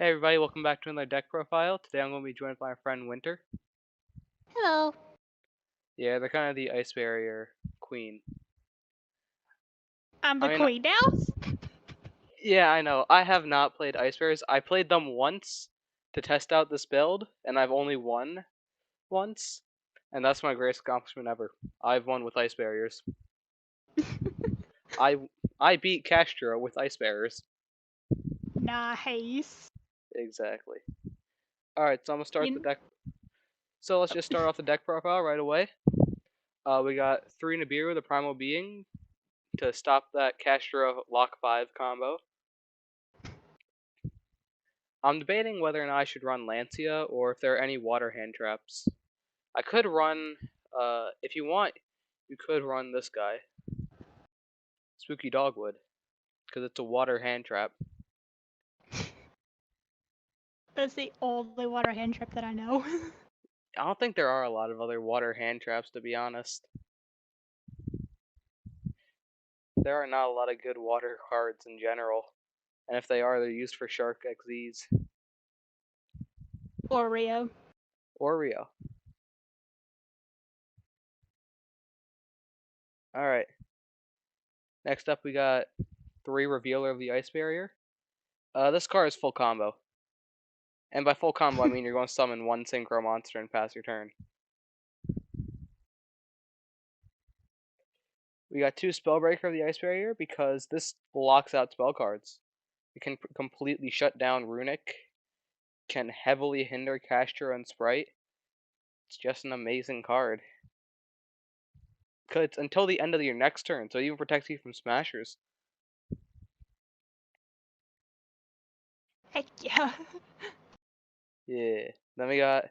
Hey everybody, welcome back to another deck profile. Today I'm going to be joined by my friend Winter. Hello. Yeah, they're kind of the Ice Barrier queen. I'm I the mean, queen now? yeah, I know. I have not played Ice Barriers. I played them once to test out this build, and I've only won once. And that's my greatest accomplishment ever. I've won with Ice Barriers. I I beat Castro with Ice Barriers. Nice. Exactly. Alright, so I'm going to start the You, deck. So let's just start off the deck profile right away. We got 3 Nibiru, the Primal Being, to stop that Castro Lock 5 combo. I'm debating whether or not I should run Lancia or if there are any water hand traps. I could run, if you want, you could run this guy, Spooky Dogwood, because it's a water hand trap. that's the only water hand trap that I know. I don't think there are a lot of other water hand traps, to be honest. There are not a lot of good water cards in general, and if they are, they're used for Shark XZs. Oreo. Or Rio. Alright, next up we got 3 Revealer of the Ice Barrier. This card is full combo. And by full combo, I mean you're going to summon 1 Synchro monster and pass your turn. We got 2 Spellbreaker of the Ice Barrier because this locks out spell cards. It can completely shut down Runic, can heavily hinder Castro and Sprite. It's just an amazing card. Cause it's until the end of your next turn, so it even protects you from Smashers. Heck yeah. Yeah. Then we got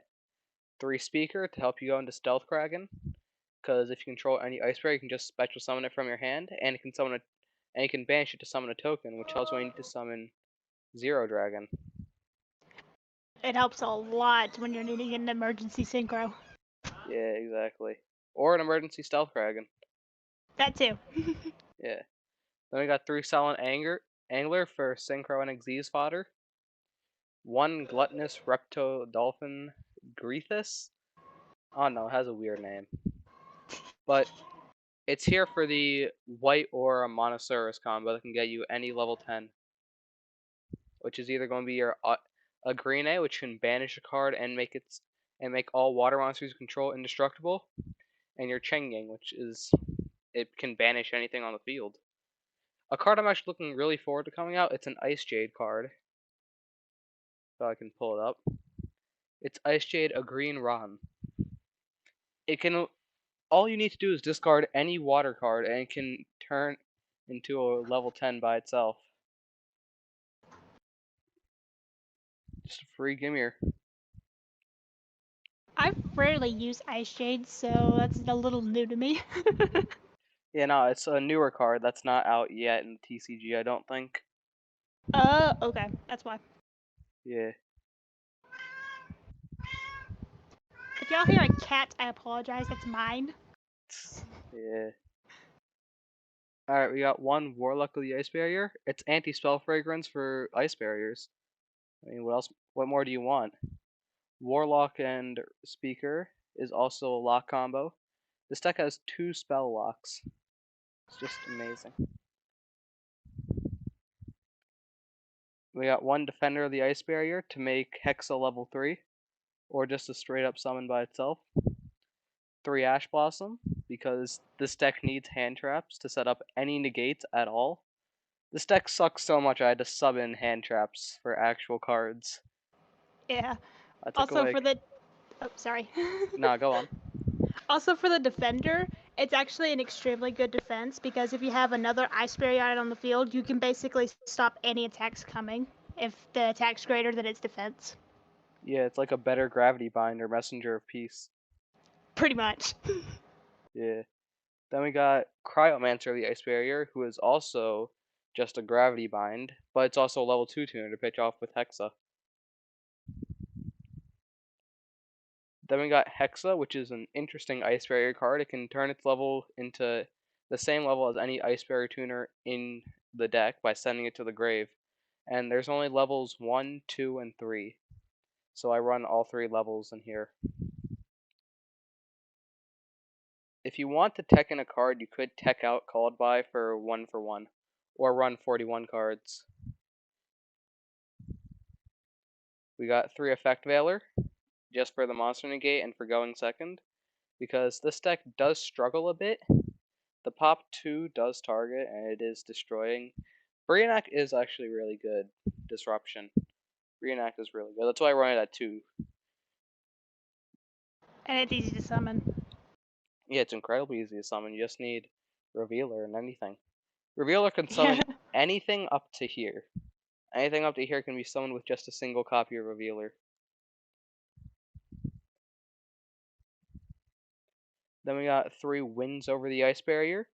3 Speaker to help you go into Stealth Kraken. Because if you control any Ice Barrier, you can just special summon it from your hand, and you can banish it to summon a token, which tells you when you need to summon Zero Dragon. It helps a lot when you're needing an emergency synchro. Yeah, exactly. Or an emergency Stealth Kraken. That too. Yeah. Then we got 3 Silent Angler for Synchro and Xyz fodder. 1 Gluttonous Repto Dolphin Greethus. Oh no, it has a weird name. But it's here for the White or a Monosaurus combo that can get you any level 10. Which is either going to be your a Green A, which can banish a card and make all water monsters you control indestructible, and your Chenging, which is it can banish anything on the field. A card I'm actually looking really forward to coming out, it's an Ice Jade card. So I can pull it up. It's Ice Jade, a green Ron. It can all you need to do is discard any water card and it can turn into a level 10 by itself. Just a free gimme. I rarely use Ice Shade, so that's a little new to me. Yeah, no, it's a newer card that's not out yet in TCG, I don't think. Okay. That's why. Yeah. If y'all hear a cat, I apologize. That's mine. Yeah. Alright, we got 1 Warlock of the Ice Barrier. It's anti-spell fragrance for Ice Barriers. I mean, what more do you want? Warlock and Speaker is also a lock combo. This deck has 2 spell locks. It's just amazing. We got 1 Defender of the Ice Barrier to make Hexa level 3, or just a straight up summon by itself. 3 Ash Blossom, because this deck needs hand traps to set up any negates at all. This deck sucks so much I had to sub in hand traps for actual cards. Yeah. I took Also away. for the. Oh, sorry. Nah, go on. Also for the defender, it's actually an extremely good defense because if you have another ice barrier out on the field, you can basically stop any attacks coming if the attack's greater than its defense. Yeah, it's like a better Gravity Bind or Messenger of Peace. Pretty much. Yeah. Then we got Cryomancer of the Ice Barrier, who is also just a Gravity Bind, but it's also a level 2 tuner to pitch off with Hexa. Then we got Hexa, which is an interesting Ice Barrier card. It can turn its level into the same level as any Ice Barrier tuner in the deck by sending it to the grave. And there's only levels 1, 2, and 3. So I run all 3 levels in here. If you want to tech in a card, you could tech out Called By for 1 for 1. Or run 41 cards. We got 3 Effect Veiler, just for the monster negate and for going second. Because this deck does struggle a bit. The pop 2 does target, and it is destroying. Brionac is actually really good. Disruption. Brionac is really good. That's why I run it at 2. And it's easy to summon. Yeah, it's incredibly easy to summon. You just need Revealer and anything. Revealer can summon anything up to here. Anything up to here can be summoned with just a single copy of Revealer. Then we got 3 Wins Over the Ice Barrier.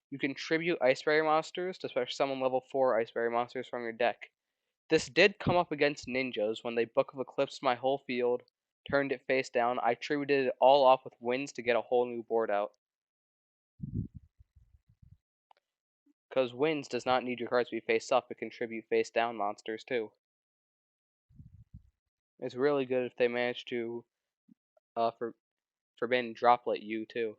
You can tribute Ice Barrier monsters to special summon level 4 Ice Barrier monsters from your deck. This did come up against ninjas when they Book of Eclipse my whole field, turned it face down. I tributed it all off with Winds to get a whole new board out. Because Winds does not need your cards to be face up, it can tribute face down monsters too. It's really good if they manage to forbidden droplet you too.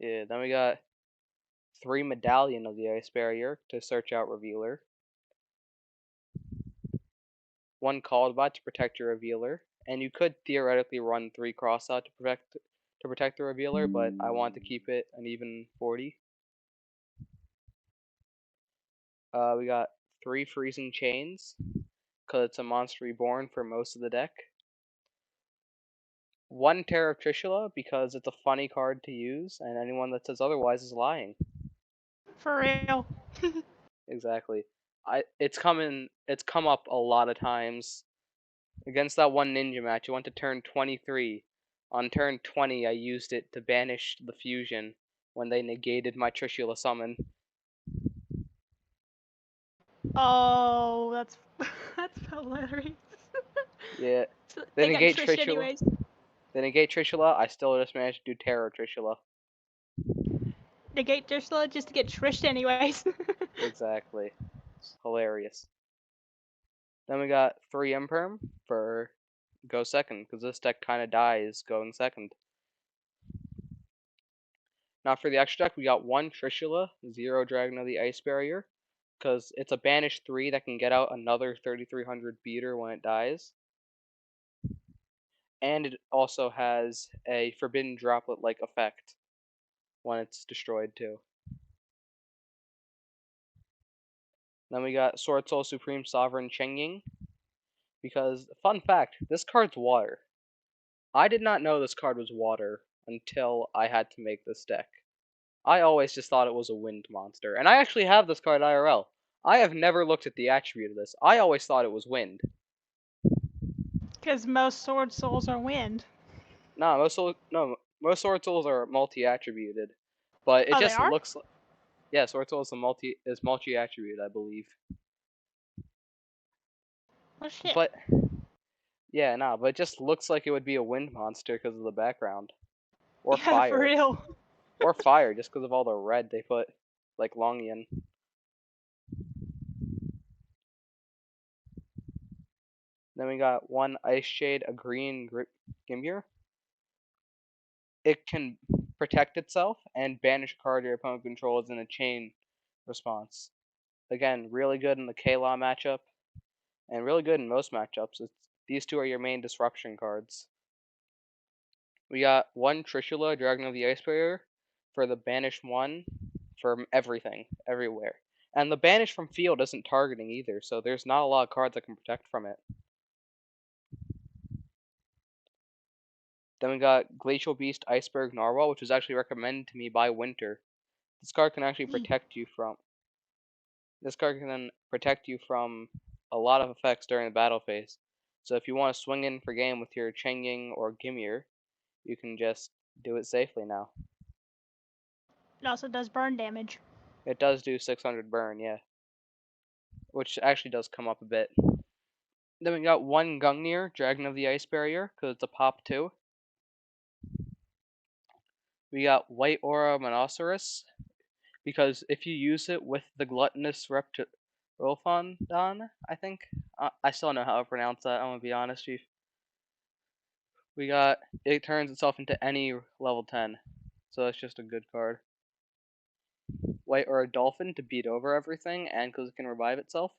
Yeah, then we got 3 Medallion of the Ice Barrier to search out Revealer. 1 Called By to protect your Revealer, and you could theoretically run 3 Cross Out to protect the Revealer, but I want to keep it an even 40. We got 3 Freezing Chains, because it's a monster reborn for most of the deck. 1 Terror of Trishula, because it's a funny card to use, and anyone that says otherwise is lying. For real. Exactly. It's come up a lot of times. Against that one ninja match, I went to turn 23. On turn 20, I used it to banish the fusion when they negated my Trishula summon. Oh, that's that's hilarious. Yeah. So They they got negate Trish Trishula. anyways. They negate Trishula, I still just managed to do Terror Trishula. Negate Trishula just to get Trished anyways. Exactly. It's hilarious. Then we got 3 Imperm for go second, because this deck kind of dies going second. Now for the extra deck, we got 1 Trishula, 0 Dragon of the Ice Barrier, because it's a banished 3 that can get out another 3300 beater when it dies. And it also has a Forbidden Droplet-like effect when it's destroyed too. Then we got Sword Soul Supreme Sovereign Chengying, because, fun fact, this card's water. I did not know this card was water until I had to make this deck. I always just thought it was a wind monster, and I actually have this card IRL. I have never looked at the attribute of this. I always thought it was wind. Because most Sword Souls are wind. Nah, most Sword Souls are multi-attributed, but it Oh, they just are? looks like, yeah, Sword Soul is multi-attributed, I believe. Oh shit. But yeah, nah, but it just looks like it would be a wind monster because of the background, or Yeah, for fire, real. or fire, just because of all the red they put, like Longian. Then we got 1 Ice Shade, a green Gimir. It can protect itself and banish a card your opponent controls in a chain response. Again, really good in the K-Law matchup, and really good in most matchups. These 2 are your main disruption cards. We got 1 Trishula, Dragon of the Ice Barrier, for the banish 1 from everything, everywhere. And the banish from field isn't targeting either, so there's not a lot of cards that can protect from it. Then we got Glacial Beast Iceberg Narwhal, which was actually recommended to me by Winter. This card can actually protect you from a lot of effects during the battle phase. So if you want to swing in for game with your Chengying or Gimir, you can just do it safely now. It also does burn damage. It does do 600 burn, yeah. Which actually does come up a bit. Then we got 1 Gungnir, Dragon of the Ice Barrier, because it's a pop 2. We got White Aura Monoceros, because if you use it with the gluttonous Reptilophodon, I think. I still don't know how to pronounce that, I'm gonna be honest with you. We got, it turns itself into any level 10, so that's just a good card. White or a dolphin to beat over everything, and because it can revive itself.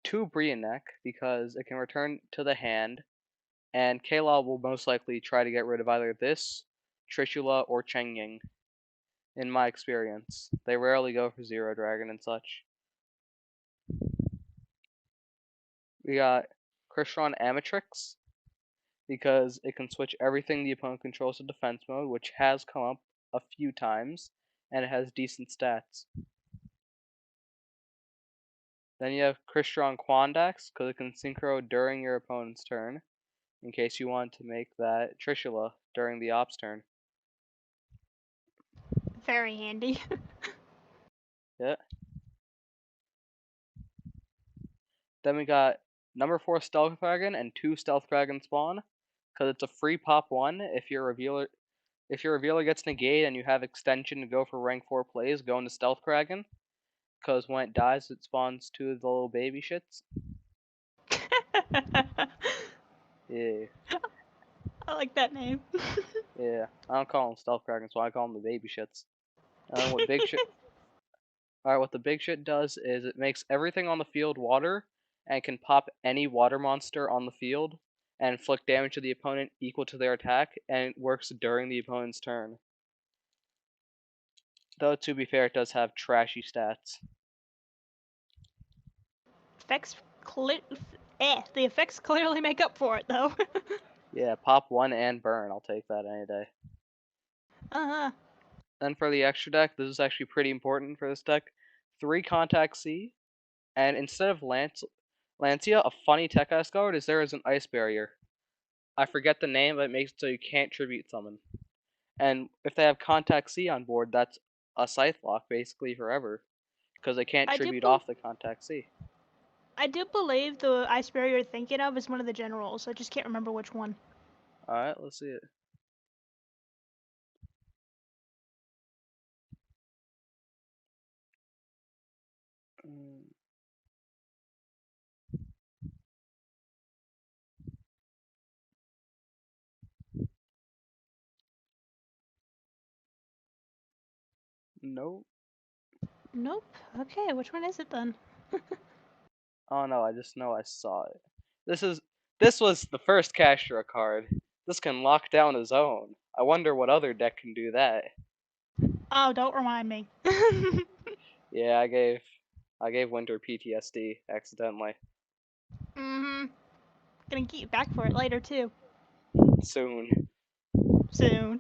2 Brionek, because it can return to the hand, and Kayla will most likely try to get rid of either this, Trishula, or Chengying. In my experience, they rarely go for Zero Dragon and such. We got Crystron Amatrix, because it can switch everything the opponent controls to defense mode, which has come up a few times, and it has decent stats. Then you have Crystron Quandax, because it can synchro during your opponent's turn, in case you want to make that Trishula during the op's turn. Very handy. Yeah. Then we got number 4 Stealth Dragon and 2 Stealth Dragon spawn, because it's a free pop 1 if your revealer gets negated and you have extension to go for rank 4 plays, go into Stealth Dragon, because when it dies it spawns 2 of the little baby shits. Yeah. I like that name. Yeah. I don't call them Stealth Dragon, so I call them the baby shits. What big shit Alright, what the big shit does is it makes everything on the field water, and can pop any water monster on the field, and inflict damage to the opponent equal to their attack, and it works during the opponent's turn. Though, to be fair, it does have trashy stats. The effects clearly make up for it, though. Yeah, pop 1 and burn, I'll take that any day. Uh-huh. Then for the extra deck, this is actually pretty important for this deck. 3 Contact C, and instead of Lancia, a funny tech I discovered is there is an ice barrier. I forget the name, but it makes it so you can't tribute summon. And if they have Contact C on board, that's a Scythe lock basically forever, because they can't tribute off the Contact C. I do believe the ice barrier you're thinking of is one of the generals. I just can't remember which one. Alright, let's see it. Nope. Nope. Okay, which one is it then? Oh no, I just know I saw it. This was the first Castro card. This can lock down a zone. I wonder what other deck can do that. Oh, don't remind me. Yeah, I gave Winter PTSD accidentally. Mm-hmm. Gonna get you back for it later, too. Soon. Soon.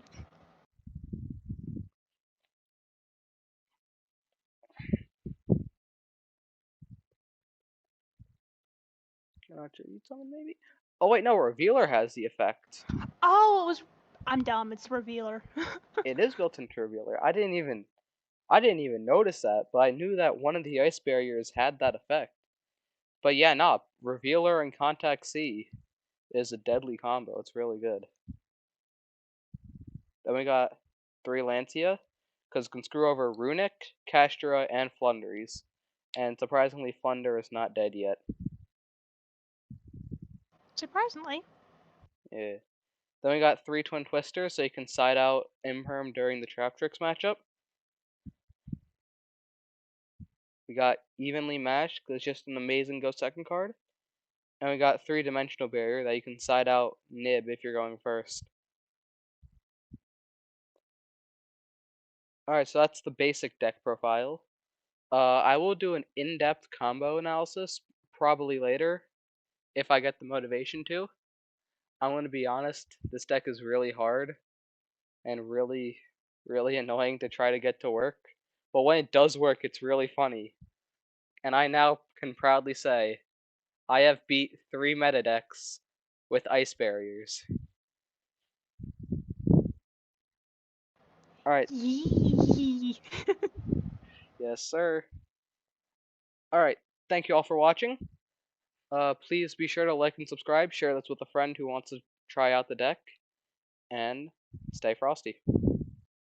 Can I tribute summon maybe? Oh wait, no, Revealer has the effect. Oh, it was. I'm dumb. It's Revealer. It is built into Revealer. I didn't even notice that, but I knew that one of the ice barriers had that effect. But yeah, no, Revealer and Contact C is a deadly combo. It's really good. Then we got 3 Lancia, because it can screw over Runic, Castra, and Flunderies. And surprisingly, Flunder is not dead yet. Surprisingly. Yeah. Then we got 3 Twin Twisters, so you can side out Imperm during the Trap Tricks matchup. We got Evenly Matched, because it's just an amazing go second card. And we got 3 Dimensional Barrier that you can side out Nib if you're going first. Alright, so that's the basic deck profile. I will do an in-depth combo analysis probably later, if I get the motivation to. I'm going to be honest, this deck is really hard and really, really annoying to try to get to work. But when it does work, it's really funny. And I now can proudly say, I have beat 3 meta decks with ice barriers. Alright. Yee. Yes, sir. Alright, thank you all for watching. Please be sure to like and subscribe, share this with a friend who wants to try out the deck, and stay frosty.